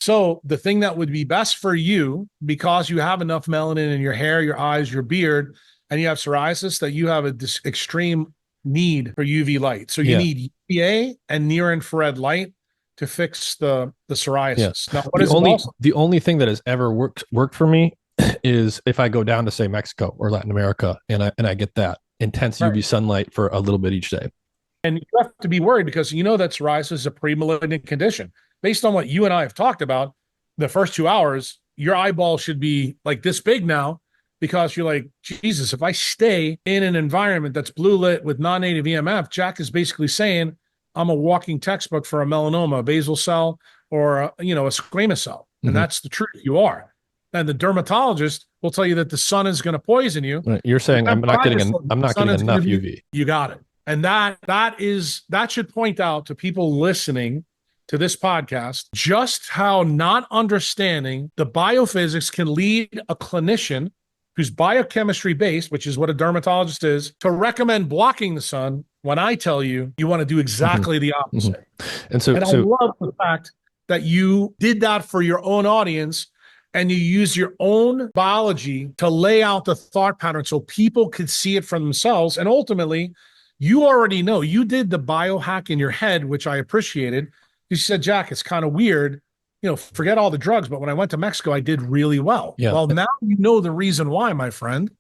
So the thing that would be best for you, because you have enough melanin in your hair, your eyes, your beard, and you have psoriasis, that you have this extreme need for UV light. So you Yeah. need UVA and near infrared light to fix the Yeah. psoriasis. Now, what The is it only also? the only thing that has ever worked for me is if I go down to say Mexico or Latin America and I get that intense Right. UV sunlight for a little bit each day. And you have to be worried because you know that psoriasis is a pre-malignant condition. Based on what you and I have talked about, the first 2 hours, your eyeball should be like this big now because you're like, Jesus, if I stay in an environment that's blue lit with non-native EMF, Jack is basically saying I'm a walking textbook for a melanoma, a basal cell, or a squamous cell. And Mm-hmm. that's the truth. You are. And the dermatologist will tell you that the sun is going to poison you. You're saying Remember, I just said I'm the not sun getting is going to enough be, UV. you got it. And that should point out to people listening to this podcast just how not understanding the biophysics can lead a clinician who's biochemistry based, which is what a dermatologist is, to recommend blocking the sun when I tell you you want to do exactly the Mm-hmm. opposite. Mm-hmm. And so And I love the fact that you did that for your own audience and you use your own biology to lay out the thought pattern so people could see it for themselves. And ultimately, you already know you did the biohack in your head, which I appreciated. You said, Jack, it's kind of weird. Forget all the drugs. But when I went to Mexico, I did really well. yeah. Well, now you know the reason why, my friend.